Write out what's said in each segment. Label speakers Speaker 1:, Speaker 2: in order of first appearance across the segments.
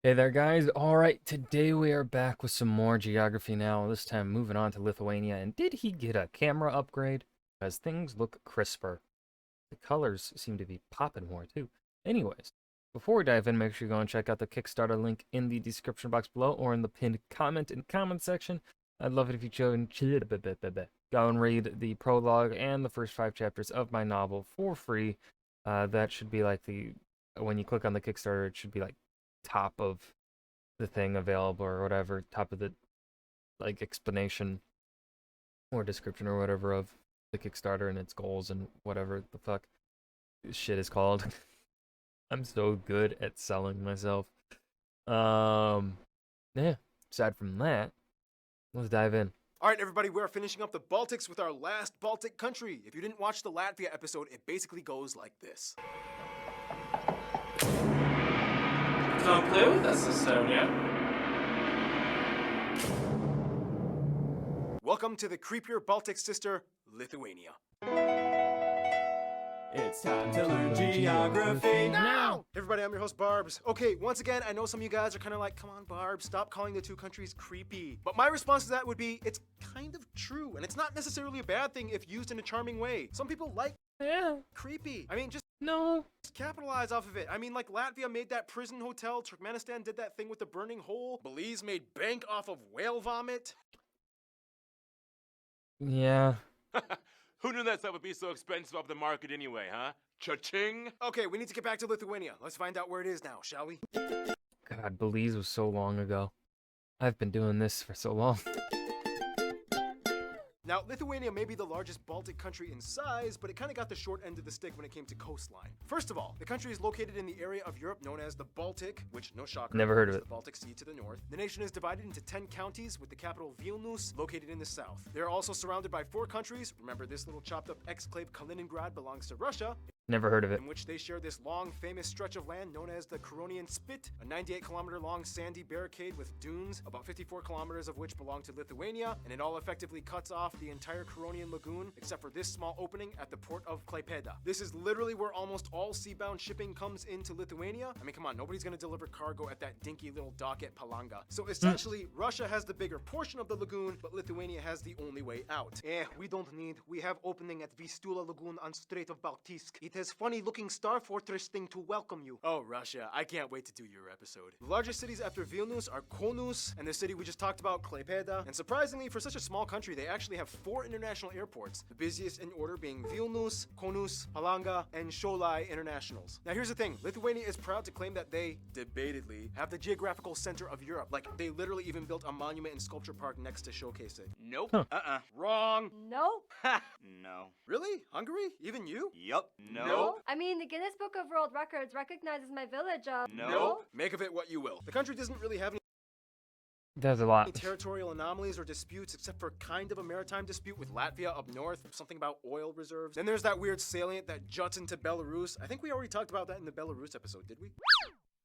Speaker 1: Hey there, guys. All right, today we are back with some more geography now. This time moving on to Lithuania. And did he get a camera upgrade? Because things look crisper. The colors seem to be popping more, too. Anyways, before we dive in, make sure you go and check out the Kickstarter link in the description box below or in the pinned comment section. I'd love it if you go and read the prologue and the first 5 chapters of my novel for free. That should be like when you click on the Kickstarter, it should be like top of the thing available or whatever, top of the like explanation or description or whatever of the Kickstarter and its goals and whatever the fuck this shit is called. I'm so good at selling myself. Yeah. Aside from that, let's dive in.
Speaker 2: All right, everybody, we're finishing up the Baltics with our last Baltic country. If you didn't watch the Latvia episode, it basically goes like this.
Speaker 3: Don't play with us, Estonia.
Speaker 2: Welcome to the creepier Baltic sister, Lithuania.
Speaker 4: It's time to learn geography now!
Speaker 2: Hey everybody, I'm your host, Barbs. Okay, once again, I know some of you guys are kind of like, come on, Barbs, stop calling the two countries creepy. But my response to that would be, it's kind of true, and it's not necessarily a bad thing if used in a charming way. Some people like creepy. I mean, just capitalize off of it. I mean, like Latvia made that prison hotel, Turkmenistan did that thing with the burning hole, Belize made bank off of whale vomit.
Speaker 1: Yeah.
Speaker 5: Who knew that stuff would be so expensive off the market anyway, huh? Cha-ching!
Speaker 2: Okay, we need to get back to Lithuania. Let's find out where it is now, shall we?
Speaker 1: God, Belize was so long ago. I've been doing this for so long.
Speaker 2: Now, Lithuania may be the largest Baltic country in size, but it kind of got the short end of the stick when it came to coastline. First of all, the country is located in the area of Europe known as the Baltic, which, no shocker,
Speaker 1: Never heard of
Speaker 2: is
Speaker 1: it.
Speaker 2: the Baltic Sea to the north. The nation is divided into 10 counties, with the capital Vilnius located in the south. They are also surrounded by 4 countries. Remember, this little chopped up exclave Kaliningrad belongs to Russia,
Speaker 1: Never heard of it.
Speaker 2: in which they share this long, famous stretch of land known as the Curonian Spit, a 98-kilometer-long sandy barricade with dunes, about 54 kilometers of which belong to Lithuania, and it all effectively cuts off the entire Curonian Lagoon, except for this small opening at the port of Klaipėda. This is literally where almost all seabound shipping comes into Lithuania. I mean, come on, nobody's gonna deliver cargo at that dinky little dock at Palanga. So essentially, Russia has the bigger portion of the lagoon, but Lithuania has the only way out. We don't need. We have opening at Vistula Lagoon on Strait of Baltisk. It has funny-looking Star Fortress thing to welcome you. Oh, Russia, I can't wait to do your episode. The largest cities after Vilnius are Kaunas, and the city we just talked about, Klaipėda. And surprisingly, for such a small country, they actually have 4 international airports, the busiest in order being Vilnius, Kaunas, Palanga, and Šiauliai internationals. Now here's the thing, Lithuania is proud to claim that they, debatedly, have the geographical center of Europe. Like, they literally even built a monument and sculpture park next to showcase it.
Speaker 5: Nope.
Speaker 1: Huh.
Speaker 2: Wrong.
Speaker 6: Nope.
Speaker 5: Ha! No.
Speaker 2: Really? Hungary? Even you?
Speaker 5: Yup. No.
Speaker 6: I mean, the Guinness Book of World Records recognizes my village.
Speaker 5: No.
Speaker 2: Make of it what you will. The country doesn't really have any
Speaker 1: There's a lot.
Speaker 2: territorial anomalies or disputes except for kind of a maritime dispute with Latvia up north, something about oil reserves. Then there's that weird salient that juts into Belarus. I think we already talked about that in the Belarus episode, did we?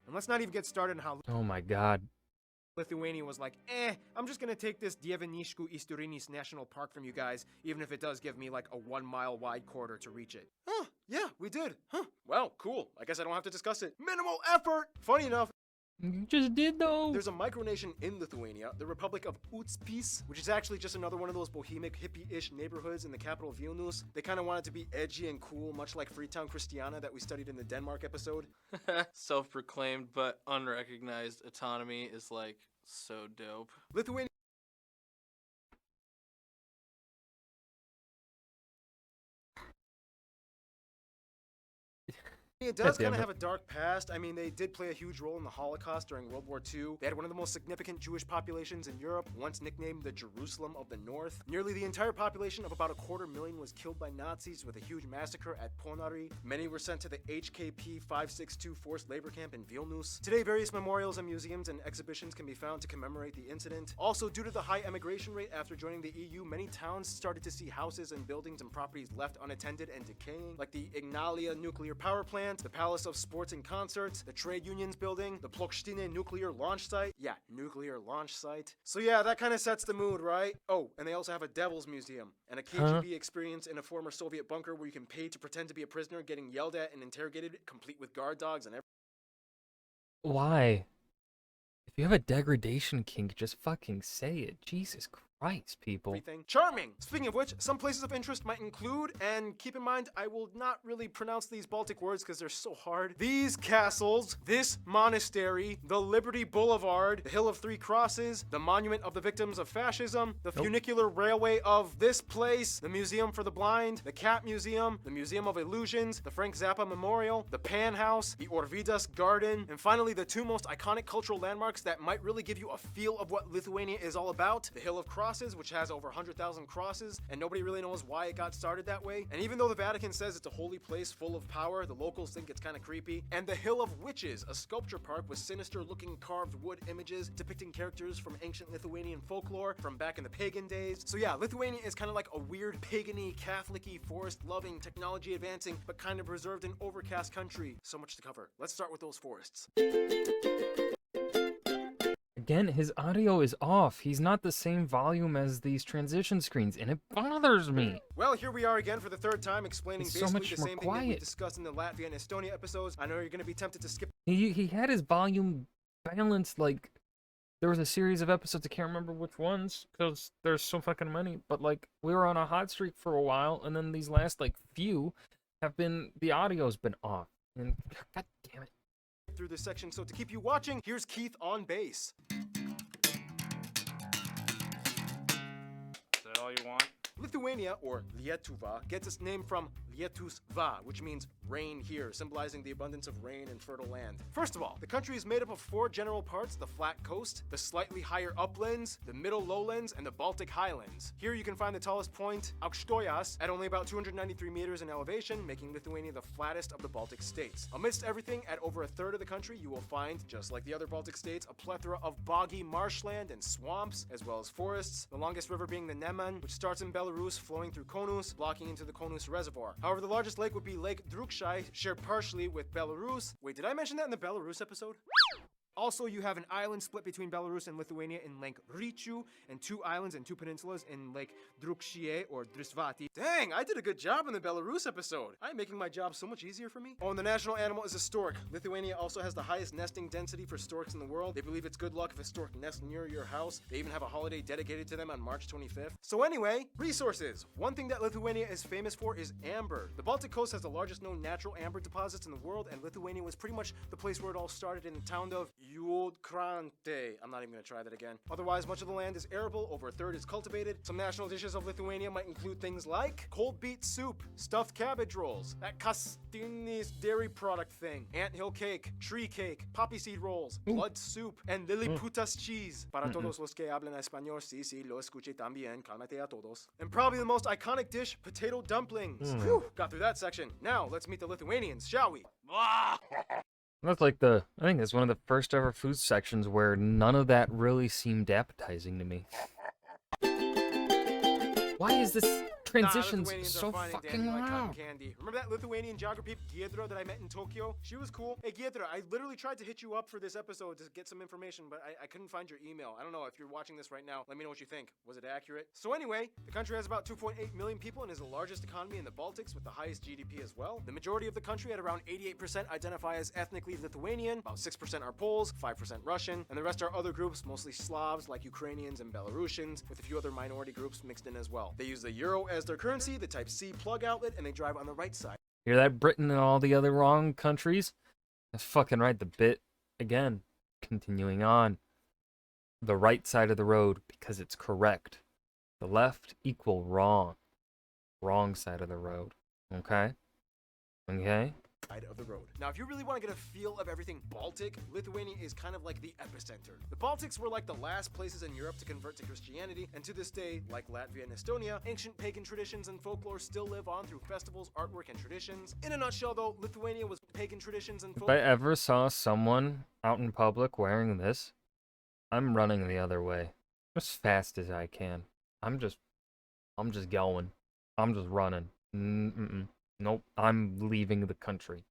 Speaker 2: And let's not even get started on how
Speaker 1: Oh my god.
Speaker 2: Lithuania was like, I'm just gonna take this Dieveniškių Isturinis National Park from you guys, even if it does give me like a 1-mile wide corridor to reach it. Huh, yeah, we did. Huh, well, cool. I guess I don't have to discuss it. Minimal effort! Funny enough,
Speaker 1: You just did though.
Speaker 2: there's a micronation in Lithuania, the Republic of Utspis, which is actually just another one of those bohemic, hippie-ish neighborhoods in the capital Vilnius. They kind of wanted to be edgy and cool, much like Freetown Christiana that we studied in the Denmark episode.
Speaker 3: Self-proclaimed but unrecognized autonomy is like so dope.
Speaker 2: Lithuania It does
Speaker 1: Damn
Speaker 2: kind of
Speaker 1: it.
Speaker 2: have a dark past. I mean, they did play a huge role in the Holocaust during World War II. They had one of the most significant Jewish populations in Europe, once nicknamed the Jerusalem of the North. Nearly the entire population of about 250,000 was killed by Nazis with a huge massacre at Ponary. Many were sent to the HKP 562 forced labor camp in Vilnius. Today, various memorials and museums and exhibitions can be found to commemorate the incident. Also, due to the high emigration rate after joining the EU, many towns started to see houses and buildings and properties left unattended and decaying, like the Ignalia nuclear power plant, the Palace of Sports and Concerts, the Trade Unions building, the Plokštine nuclear launch site. Yeah, nuclear launch site. So yeah, that kind of sets the mood, right? Oh, and they also have a Devil's Museum and a KGB experience in a former Soviet bunker where you can pay to pretend to be a prisoner getting yelled at and interrogated, complete with guard dogs and everything.
Speaker 1: Why? you have a degradation kink, just fucking say it. Jesus Christ, people.
Speaker 2: everything. Charming! Speaking of which, some places of interest might include, and keep in mind, I will not really pronounce these Baltic words because they're so hard. These castles, this monastery, the Liberty Boulevard, the Hill of Three Crosses, the Monument of the Victims of Fascism, the funicular railway of this place, the Museum for the Blind, the Cat Museum, the Museum of Illusions, the Frank Zappa Memorial, the Pan House, the Orvidas Garden, and finally the two most iconic cultural landmarks that might really give you a feel of what Lithuania is all about, the Hill of Crosses, which has over 100,000 crosses, and nobody really knows why it got started that way. And even though the Vatican says it's a holy place full of power, the locals think it's kind of creepy. And the Hill of Witches, a sculpture park with sinister-looking carved wood images depicting characters from ancient Lithuanian folklore from back in the pagan days. So yeah, Lithuania is kind of like a weird pagan-y, Catholic-y, forest-loving, technology-advancing, but kind of reserved and overcast country. So much to cover. Let's start with those forests.
Speaker 1: Again, his audio is off. He's not the same volume as these transition screens, and it bothers me.
Speaker 2: Well, here we are again for the third time explaining
Speaker 1: It's so
Speaker 2: basically
Speaker 1: much
Speaker 2: the
Speaker 1: more
Speaker 2: same thing that we
Speaker 1: quiet.
Speaker 2: discussed in the Latvia and Estonia episodes. I know you're going to be tempted to skip.
Speaker 1: He had his volume balanced, like, there was a series of episodes, I can't remember which ones, because there's so fucking many, but, like, we were on a hot streak for a while, and then these last, like, few have been, the audio's been off, and god damn it.
Speaker 2: Through this section, so to keep you watching, here's Keith on bass.
Speaker 7: Is that all you want?
Speaker 2: Lithuania, or Lietuva, gets its name from Lietus va, which means rain here, symbolizing the abundance of rain and fertile land. First of all, the country is made up of four general parts: the flat coast, the slightly higher uplands, the middle lowlands, and the Baltic highlands. Here you can find the tallest point, Aukštojas, at only about 293 meters in elevation, making Lithuania the flattest of the Baltic states. Amidst everything, at over a third of the country, you will find, just like the other Baltic states, a plethora of boggy marshland and swamps, as well as forests, the longest river being the Neman, which starts in Belarus, flowing through Konus, blocking into the Konus Reservoir. However, the largest lake would be Lake Drukshai, shared partially with Belarus. Wait, did I mention that in the Belarus episode? Also, you have an island split between Belarus and Lithuania in Lake Ryčių, and two islands and two peninsulas in Lake Drukšie or Drisvati. Dang, I did a good job in the Belarus episode. I'm making my job so much easier for me. Oh, and the national animal is a stork. Lithuania also has the highest nesting density for storks in the world. They believe it's good luck if a stork nests near your house. They even have a holiday dedicated to them on March 25th. So anyway, resources. One thing that Lithuania is famous for is amber. The Baltic coast has the largest known natural amber deposits in the world, and Lithuania was pretty much the place where it all started, in the town of Juodkrantė. I'm not even gonna try that again. Otherwise, much of the land is arable, over a third is cultivated. Some national dishes of Lithuania might include things like cold beet soup, stuffed cabbage rolls, that Kastinis dairy product thing, anthill cake, tree cake, poppy seed rolls, blood soup, and Liliputas cheese. Para todos los que hablan español, sí, lo escuché también, cálmate a todos. And probably the most iconic dish, potato dumplings. Whew, got through that section. Now, let's meet the Lithuanians, shall we?
Speaker 1: That's like I think it's one of the first ever food sections where none of that really seemed appetizing to me. Why is this transitions
Speaker 2: Lithuanians
Speaker 1: so
Speaker 2: are fine and
Speaker 1: fucking
Speaker 2: dandy like cotton
Speaker 1: loud?
Speaker 2: candy. Remember that Lithuanian geography Giedra that I met in Tokyo? She was cool. Hey Giedra, I literally tried to hit you up for this episode to get some information, but I couldn't find your email. I don't know if you're watching this right now. Let me know what you think. Was it accurate? So anyway, the country has about 2.8 million people and is the largest economy in the Baltics with the highest GDP as well. The majority of the country, at around 88%, identify as ethnically Lithuanian. About 6% are Poles, 5% Russian, and the rest are other groups, mostly Slavs like Ukrainians and Belarusians, with a few other minority groups mixed in as well. They use the euro as their currency, the Type-C plug outlet, and they drive on the right side.
Speaker 1: Hear that, Britain and all the other wrong countries? That's fucking right, the bit, again, continuing on. The right side of the road, because it's correct. The left equal wrong. Wrong side of the road. Okay? Okay?
Speaker 2: Side of the road. Now, if you really want to get a feel of everything Baltic, Lithuania is kind of like the epicenter. The Baltics were like the last places in Europe to convert to Christianity, and to this day, like Latvia and Estonia, ancient pagan traditions and folklore still live on through festivals, artwork, and traditions. In a nutshell, though, Lithuania was pagan traditions and
Speaker 1: If I
Speaker 2: folklore.
Speaker 1: ever saw someone out in public wearing this, I'm running the other way. As fast as I can. I'm just going. I'm just running. Nope, I'm leaving the country.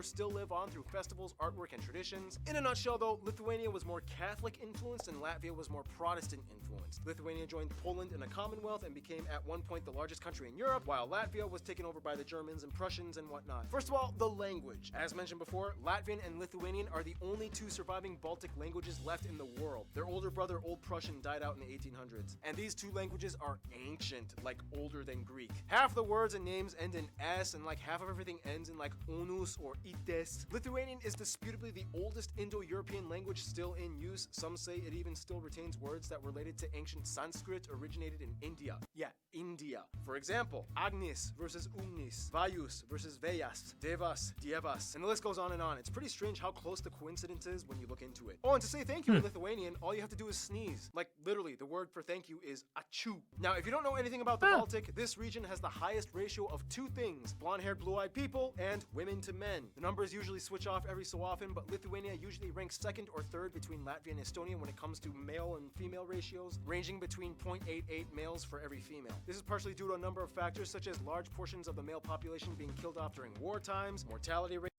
Speaker 2: still live on through festivals, artwork, and traditions. In a nutshell, though, Lithuania was more Catholic influenced and Latvia was more Protestant influenced. Lithuania joined Poland in a Commonwealth and became at one point the largest country in Europe, while Latvia was taken over by the Germans and Prussians and whatnot. First of all, the language. As mentioned before, Latvian and Lithuanian are the only two surviving Baltic languages left in the world. Their older brother, Old Prussian, died out in the 1800s. And these two languages are ancient, like older than Greek. Half the words and names end in S, and like half of everything ends in like onus or ites. Lithuanian is disputably the oldest Indo-European language still in use. Some say it even still retains words that related to ancient Sanskrit originated in India. Yeah, India. For example, Agnis versus Umnis, Vayus versus Veyas, Devas, Dievas, and the list goes on and on. It's pretty strange how close the coincidence is when you look into it. Oh, and to say thank you in Lithuanian, all you have to do is sneeze. Like, literally, the word for thank you is achu. Now, if you don't know anything about the Baltic, this region has the highest ratio of two things: blonde-haired, blue-eyed people and women to men. The numbers usually switch off every so often, but Lithuania usually ranks second or third between Latvia and Estonia when it comes to male and female ratios, ranging between 0.88 males for every female. This is partially due to a number of factors, such as large portions of the male population being killed off during war times, mortality rate.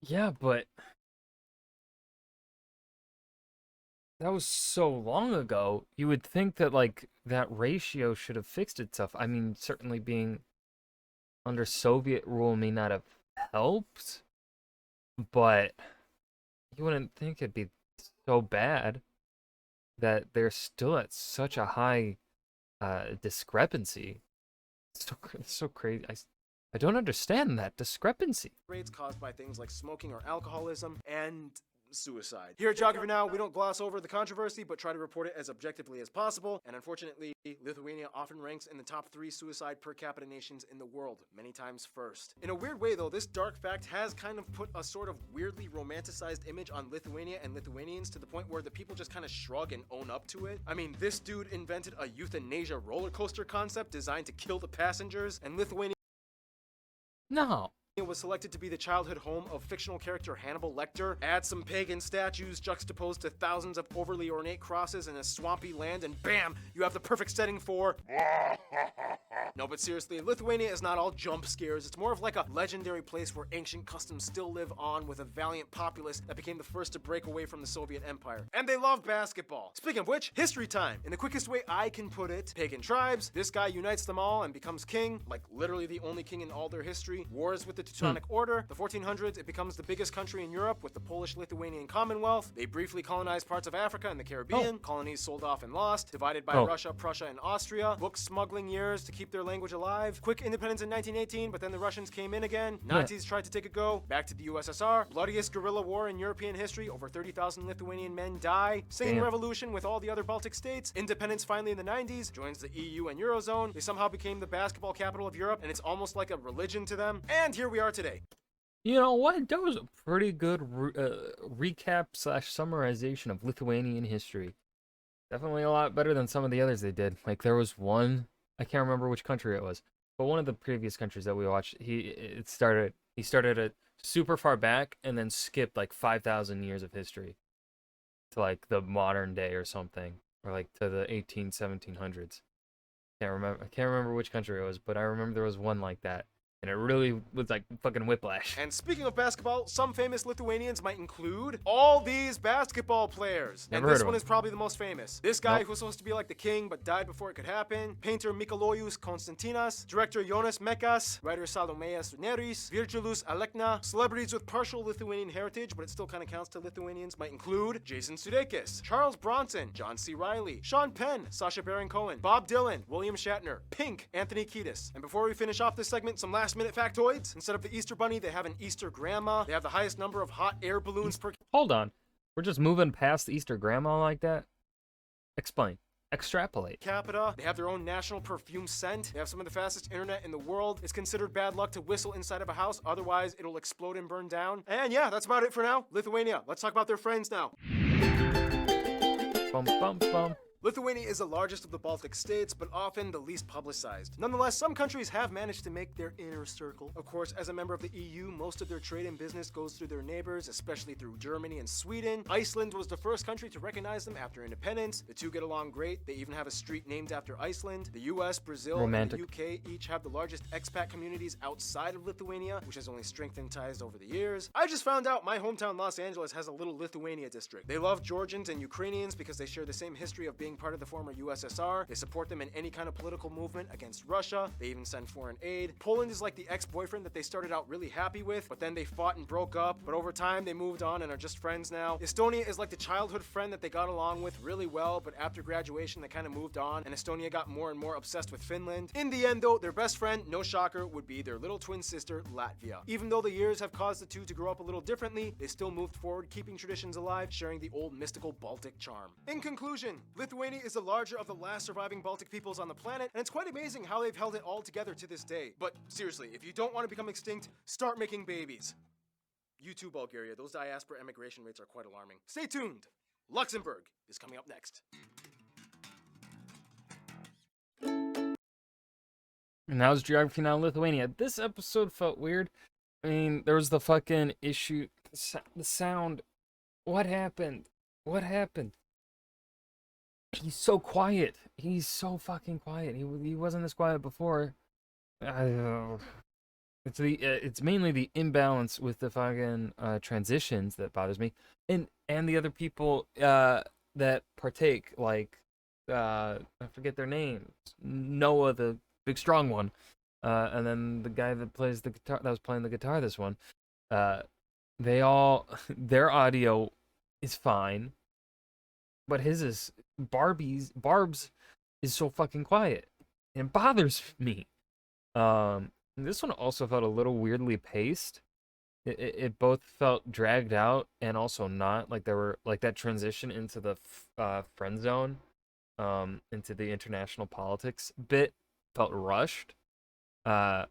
Speaker 1: Yeah, but that was so long ago. You would think that, like, that ratio should have fixed itself. I mean, certainly being under Soviet rule may not have helped, but you wouldn't think it'd be so bad that they're still at such a high discrepancy. It's so crazy. I don't understand that discrepancy.
Speaker 2: Rates caused by things like smoking or alcoholism and suicide. Here at Geography Now, we don't gloss over the controversy, but try to report it as objectively as possible. And unfortunately, Lithuania often ranks in the top 3 suicide per capita nations in the world, many times first. In a weird way, though, this dark fact has kind of put a sort of weirdly romanticized image on Lithuania and Lithuanians to the point where the people just kind of shrug and own up to it. I mean, this dude invented a euthanasia roller coaster concept designed to kill the passengers, and Lithuania
Speaker 1: No.
Speaker 2: was selected to be the childhood home of fictional character Hannibal Lecter. Add some pagan statues juxtaposed to thousands of overly ornate crosses in a swampy land, and bam, you have the perfect setting for... No, but seriously, Lithuania is not all jump scares. It's more of like a legendary place where ancient customs still live on, with a valiant populace that became the first to break away from the Soviet Empire. And they love basketball. Speaking of which, history time. In the quickest way I can put it, pagan tribes, this guy unites them all and becomes king, like literally the only king in all their history. Wars with the Teutonic Order. The 1400s, it becomes the biggest country in Europe with the Polish-Lithuanian Commonwealth. They briefly colonized parts of Africa and the Caribbean. Colonies sold off and lost. Divided by Russia, Prussia, and Austria. Book smuggling years to keep their language alive. Quick independence in 1918, but then the Russians came in again. Nazis tried to take a go. Back to the USSR. Bloodiest guerrilla war in European history. Over 30,000 Lithuanian men die. Singing revolution with all the other Baltic states. Independence finally in the 90s. Joins the EU and Eurozone. They somehow became the basketball capital of Europe, and it's almost like a religion to them. And here we are today.
Speaker 1: You know what? That was a pretty good recap / summarization of Lithuanian history. Definitely a lot better than some of the others they did. Like, there was one, I can't remember which country it was, but one of the previous countries that we watched, he started at super far back and then skipped like 5,000 years of history to like the modern day or something, or like to the 1700s. I can't remember which country it was, but I remember there was one like that. And it really was like fucking whiplash.
Speaker 2: And speaking of basketball, some famous Lithuanians might include all these basketball players.
Speaker 1: Never
Speaker 2: and
Speaker 1: heard
Speaker 2: this
Speaker 1: of
Speaker 2: one
Speaker 1: him.
Speaker 2: is probably the most famous. This guy who was supposed to be like the king but died before it could happen. Painter Mikalojus Konstantinas. Director Jonas Mekas. Writer Salomėjas Neris. Virgilius Alekna. Celebrities with partial Lithuanian heritage, but it still kind of counts to Lithuanians, might include Jason Sudeikis, Charles Bronson, John C. Reilly, Sean Penn, Sacha Baron Cohen, Bob Dylan, William Shatner, Pink, Anthony Kiedis. And before we finish off this segment, some last-minute factoids. Instead of the Easter Bunny, they have an Easter Grandma. They have the highest number of hot air balloons per...
Speaker 1: Hold on. We're just moving past the Easter Grandma like that? Explain. Extrapolate.
Speaker 2: capita. They have their own national perfume scent. They have some of the fastest internet in the world. It's considered bad luck to whistle inside of a house, otherwise it'll explode and burn down. And yeah, that's about it for now. Lithuania. Let's talk about their friends now.
Speaker 1: Bum, bum, bum.
Speaker 2: Lithuania is the largest of the Baltic states, but often the least publicized. Nonetheless, some countries have managed to make their inner circle. Of course, as a member of the EU, most of their trade and business goes through their neighbors, especially through Germany and Sweden. Iceland was the first country to recognize them after independence. The two get along great. They even have a street named after Iceland. The US, Brazil,
Speaker 1: Romantic.
Speaker 2: and the UK each have the largest expat communities outside of Lithuania, which has only strengthened ties over the years. I just found out my hometown Los Angeles has a little Lithuania district. They love Georgians and Ukrainians because they share the same history of being part of the former USSR. They support them in any kind of political movement against Russia. They even send foreign aid. Poland is like the ex-boyfriend that they started out really happy with, but then they fought and broke up, but over time they moved on and are just friends now. Estonia is like the childhood friend that they got along with really well, but after graduation they kind of moved on, and Estonia got more and more obsessed with Finland. In the end though, their best friend, no shocker, would be their little twin sister, Latvia. Even though the years have caused the two to grow up a little differently, they still moved forward, keeping traditions alive, sharing the old mystical Baltic charm. In conclusion, Lithuania is the larger of the last surviving Baltic peoples on the planet, and it's quite amazing how they've held it all together to this day. But seriously, if you don't want to become extinct, start making babies. You too, Bulgaria. Those diaspora emigration rates are quite alarming. Stay tuned. Luxembourg is coming up next.
Speaker 1: And that was Geography Now Lithuania. This episode felt weird. I mean, there was the fucking issue. The sound. What happened? What happened? He's so quiet. He's so fucking quiet. He wasn't this quiet before. It's mainly the imbalance with the fucking transitions that bothers me, and the other people that partake, like I forget their names. Noah, the big strong one, and then the guy that plays the guitar, that was playing the guitar this one. They all, their audio is fine, but his is Barb's is so fucking quiet. It bothers me. This one also felt a little weirdly paced. It both felt dragged out and also not. Like there were like that transition into the friend zone, into the international politics bit felt rushed. But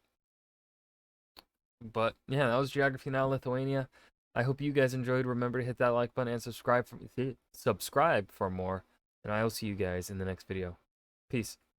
Speaker 1: yeah, that was Geography Now Lithuania. I hope you guys enjoyed. Remember to hit that like button and subscribe for more. And I will see you guys in the next video. Peace.